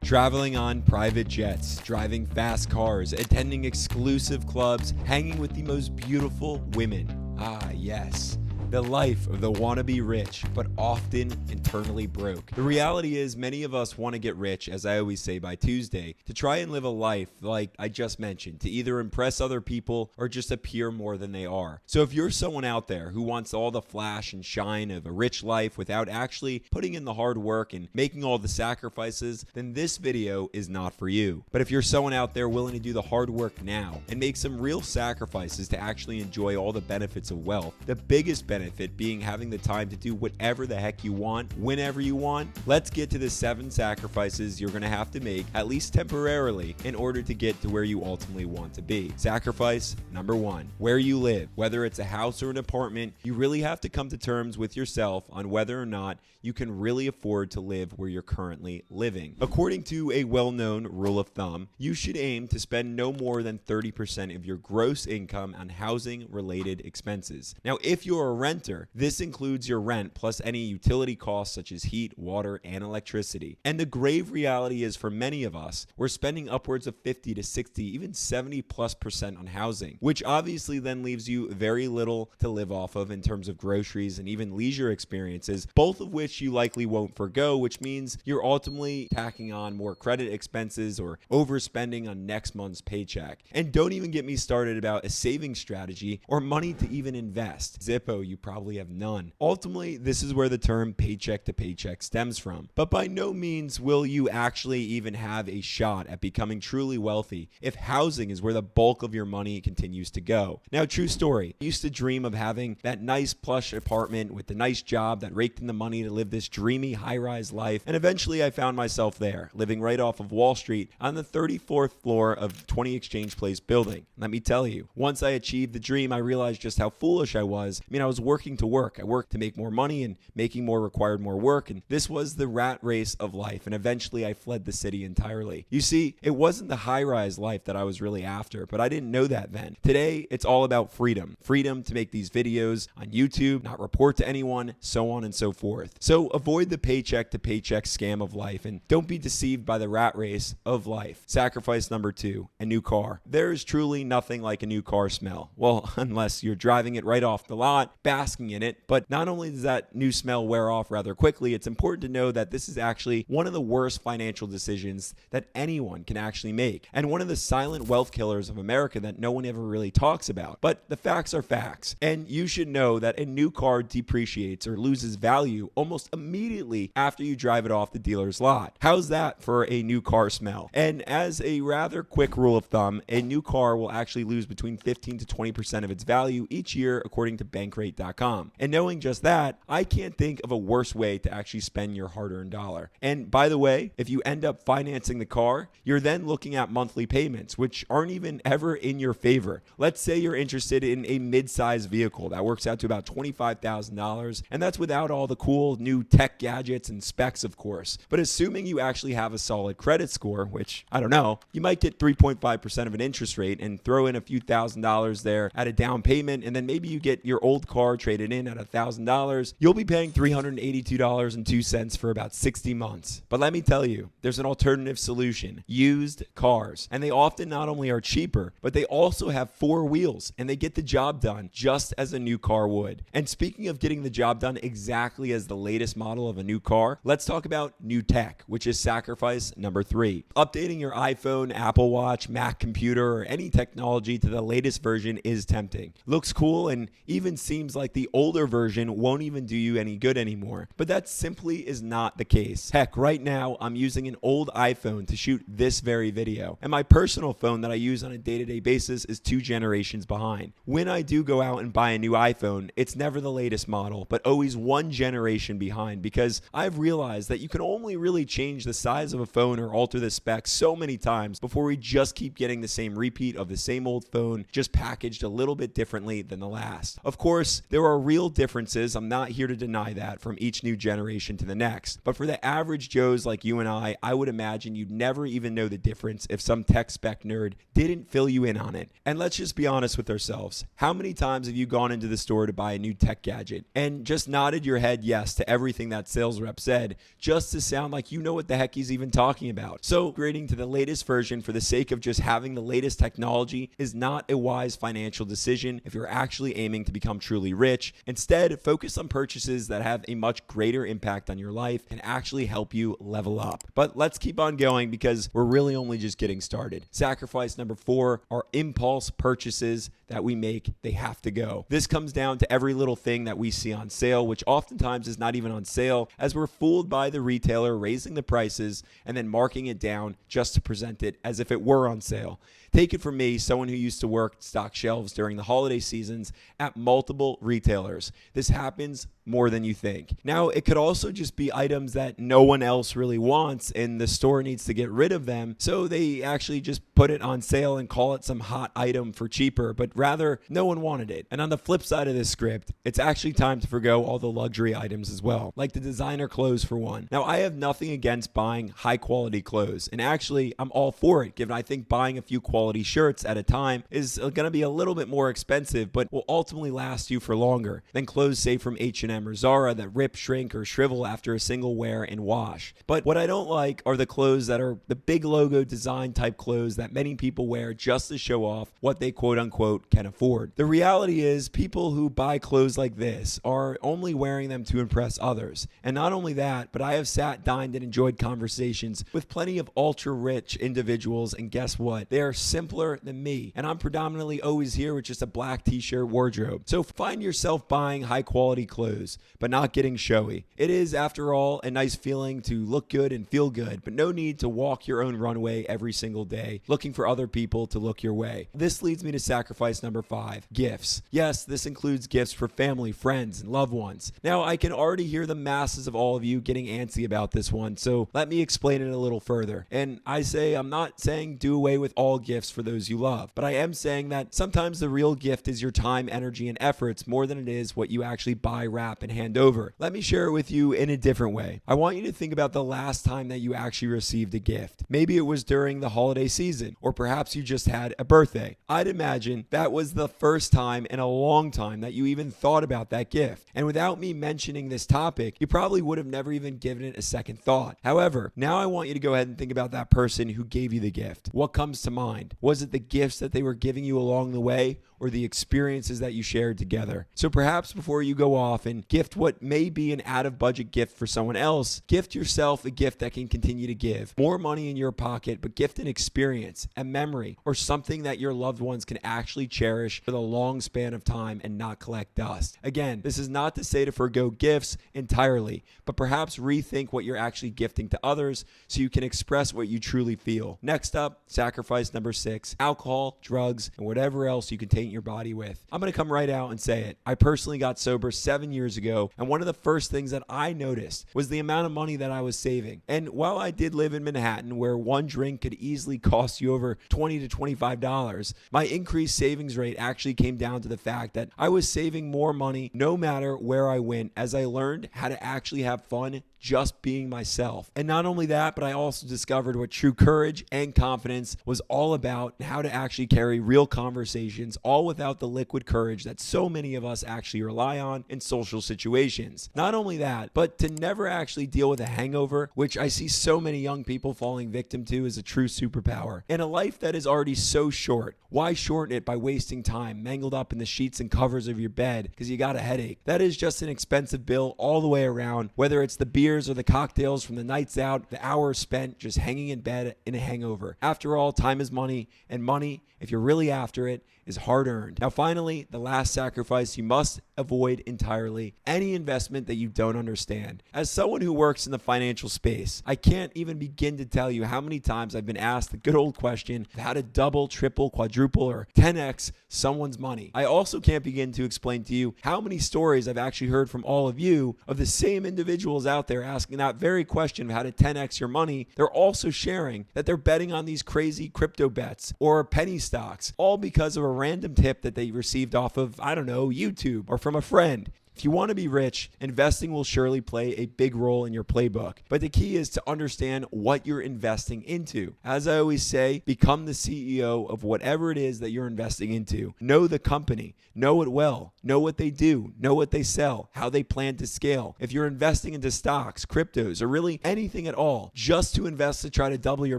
Traveling on private jets, driving fast cars, attending exclusive clubs, hanging with the most beautiful women. Ah, yes. The life of the wannabe rich, but often internally broke. The reality is many of us want to get rich, as I always say, by Tuesday, to try and live a life like I just mentioned, to either impress other people or just appear more than they are. So if you're someone out there who wants all the flash and shine of a rich life without actually putting in the hard work and making all the sacrifices, then this video is not for you. But if you're someone out there willing to do the hard work now and make some real sacrifices to actually enjoy all the benefits of wealth, the biggest benefit being having the time to do whatever the heck you want, whenever you want. Let's get to the 7 sacrifices you're going to have to make, at least temporarily, in order to get to where you ultimately want to be. Sacrifice number 1, where you live. Whether it's a house or an apartment, you really have to come to terms with yourself on whether or not you can really afford to live where you're currently living. According to a well-known rule of thumb, you should aim to spend no more than 30% of your gross income on housing-related expenses. Now, if you're a renter, this includes your rent plus any utility costs such as heat, water, and electricity. And the grave reality is for many of us, we're spending upwards of 50 to 60, even 70+% on housing, which obviously then leaves you very little to live off of in terms of groceries and even leisure experiences, both of which you likely won't forgo, which means you're ultimately tacking on more credit expenses or overspending on next month's paycheck. And don't even get me started about a saving strategy or money to even invest. Zippo, you probably have none. Ultimately, this is where the term paycheck to paycheck stems from. But by no means will you actually even have a shot at becoming truly wealthy if housing is where the bulk of your money continues to go. Now, true story, I used to dream of having that nice plush apartment with the nice job that raked in the money to live this dreamy high-rise life, and eventually I found myself there, living right off of Wall Street on the 34th floor of 20 Exchange Place building. Let me tell you, once I achieved the dream, I realized just how foolish I was. I was working to work. I worked to make more money, and making more required more work, and this was the rat race of life, and eventually I fled the city entirely. You see, it wasn't the high-rise life that I was really after, but I didn't know that then. Today, it's all about freedom. Freedom to make these videos on YouTube, not report to anyone, so on and so forth. So avoid the paycheck to paycheck scam of life, and don't be deceived by the rat race of life. Sacrifice number 2, a new car. There is truly nothing like a new car smell. Well, unless you're driving it right off the lot, basking in it. But not only does that new smell wear off rather quickly, it's important to know that this is actually one of the worst financial decisions that anyone can actually make, and one of the silent wealth killers of America that no one ever really talks about. But the facts are facts, and you should know that a new car depreciates or loses value almost immediately after you drive it off the dealer's lot. How's that for a new car smell? And as a rather quick rule of thumb, a new car will actually lose between 15 to 20% of its value each year, according to bankrate.com. And knowing just that, I can't think of a worse way to actually spend your hard-earned dollar. And by the way, if you end up financing the car, you're then looking at monthly payments, which aren't even ever in your favor. Let's say you're interested in a mid-size vehicle that works out to about $25,000, and that's without all the cool new tech gadgets and specs, of course. But assuming you actually have a solid credit score, which, I don't know, you might get 3.5% of an interest rate and throw in a few $1,000s there at a down payment, and then maybe you get your old car traded in at $1,000, you'll be paying $382.02 for about 60 months. But let me tell you, there's an alternative solution: used cars. And they often not only are cheaper, but they also have 4 wheels, and they get the job done just as a new car would. And speaking of getting the job done exactly as the latest model of a new car, let's talk about new tech, which is sacrifice number 3. Updating your iPhone, Apple Watch, Mac computer, or any technology to the latest version is tempting. Looks cool and even seems like the older version won't even do you any good anymore. But that simply is not the case. Heck, right now I'm using an old iPhone to shoot this very video, and my personal phone that I use on a day-to-day basis is 2 generations behind. When I do go out and buy a new iPhone, it's never the latest model, but always 1 generation behind, because I've realized that you can only really change the size of a phone or alter the specs so many times before we just keep getting the same repeat of the same old phone, just packaged a little bit differently than the last. Of course, There are real differences, I'm not here to deny that, from each new generation to the next. But for the average Joes like you and I would imagine you'd never even know the difference if some tech spec nerd didn't fill you in on it. And let's just be honest with ourselves. How many times have you gone into the store to buy a new tech gadget and just nodded your head yes to everything that sales rep said, just to sound like you know what the heck he's even talking about? So upgrading to the latest version for the sake of just having the latest technology is not a wise financial decision if you're actually aiming to become truly rich. Instead, focus on purchases that have a much greater impact on your life and actually help you level up. But let's keep on going because we're really only just getting started. Sacrifice number 4 are impulse purchases that we make. They have to go. This comes down to every little thing that we see on sale, which oftentimes is not even on sale, as we're fooled by the retailer raising the prices and then marking it down just to present it as if it were on sale. Take it from me, someone who used to work stock shelves during the holiday seasons at multiple retailers. This happens more than you think. Now, it could also just be items that no one else really wants and the store needs to get rid of them, so they actually just put it on sale and call it some hot item for cheaper, but rather no one wanted it. And on the flip side of this script, it's actually time to forgo all the luxury items as well, like the designer clothes for one. Now, I have nothing against buying high quality clothes, and actually I'm all for it, given I think buying a few quality shirts at a time is going to be a little bit more expensive, but will ultimately last you for longer than clothes, say, from H&M or Zara that rip, shrink, or shrivel after a single wear and wash. But what I don't like are the clothes that are the big logo design type clothes that many people wear just to show off what they quote unquote can afford. The reality is people who buy clothes like this are only wearing them to impress others. And not only that, but I have sat, dined, and enjoyed conversations with plenty of ultra rich individuals, and guess what? They are simpler than me, and I'm predominantly always here with just a black t-shirt wardrobe. So find yourself buying high quality clothes, but not getting showy. It is, after all, a nice feeling to look good and feel good, but no need to walk your own runway every single day, looking for other people to look your way. This leads me to sacrifice number 5, gifts. Yes, this includes gifts for family, friends, and loved ones. Now, I can already hear the masses of all of you getting antsy about this one, so let me explain it a little further. And I say, I'm not saying do away with all gifts for those you love, but I am saying that sometimes the real gift is your time, energy, and efforts more than it is what you actually buy, wrap, and hand over. Let me share it with you in a different way. I want you to think about the last time that you actually received a gift. Maybe it was during the holiday season, or perhaps you just had a birthday. I'd imagine that was the first time in a long time that you even thought about that gift. And without me mentioning this topic, you probably would have never even given it a second thought. However, now I want you to go ahead and think about that person who gave you the gift. What comes to mind? Was it the gifts that they were giving you along the way, or the experiences that you shared together? So perhaps before you go off and gift what may be an out-of-budget gift for someone else, gift yourself a gift that can continue to give. More money in your pocket, but gift an experience, a memory, or something that your loved ones can actually cherish for the long span of time and not collect dust. Again, this is not to say to forgo gifts entirely, but perhaps rethink what you're actually gifting to others so you can express what you truly feel. Next up, sacrifice number 6, alcohol, drugs, and whatever else you can take your body with. I'm going to come right out and say it. I personally got sober 7 years ago, and one of the first things that I noticed was the amount of money that I was saving. And while I did live in Manhattan, where one drink could easily cost you over $20 to $25, my increased savings rate actually came down to the fact that I was saving more money no matter where I went, as I learned how to actually have fun just being myself. And not only that, but I also discovered what true courage and confidence was all about, and how to actually carry real conversations, all without the liquid courage that so many of us actually rely on in social situations. Not only that, but to never actually deal with a hangover, which I see so many young people falling victim to, is a true superpower. In a life that is already so short, why shorten it by wasting time mangled up in the sheets and covers of your bed because you got a headache? That is just an expensive bill all the way around, whether it's the beers or the cocktails from the nights out, the hours spent just hanging in bed in a hangover. After all, time is money, and money, if you're really after it, is hard earned. Now, finally, the last sacrifice you must avoid entirely: any investment that you don't understand. As someone who works in the financial space, I can't even begin to tell you how many times I've been asked the good old question of how to double, triple, quadruple, or 10x someone's money. I also can't begin to explain to you how many stories I've actually heard from all of you of the same individuals out there asking that very question of how to 10x your money. They're also sharing that they're betting on these crazy crypto bets or penny stocks, all because of a random tip that they received off of, I don't know, YouTube or from a friend. If you want to be rich, investing will surely play a big role in your playbook. But the key is to understand what you're investing into. As I always say, become the CEO of whatever it is that you're investing into. Know the company, know it well, know what they do, know what they sell, how they plan to scale. If you're investing into stocks, cryptos, or really anything at all, just to invest to try to double your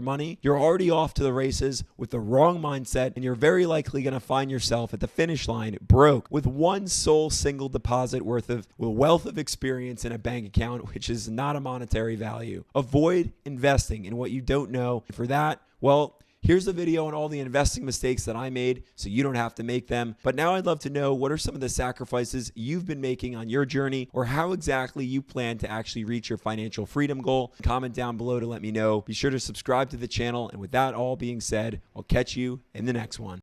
money, you're already off to the races with the wrong mindset, and you're very likely going to find yourself at the finish line broke with one sole single deposit worth of wealth of experience in a bank account, which is not a monetary value. Avoid investing in what you don't know. And for that, well, here's a video on all the investing mistakes that I made so you don't have to make them. But now I'd love to know, what are some of the sacrifices you've been making on your journey, or how exactly you plan to actually reach your financial freedom goal? Comment down below to let me know. Be sure to subscribe to the channel. And with that all being said, I'll catch you in the next one.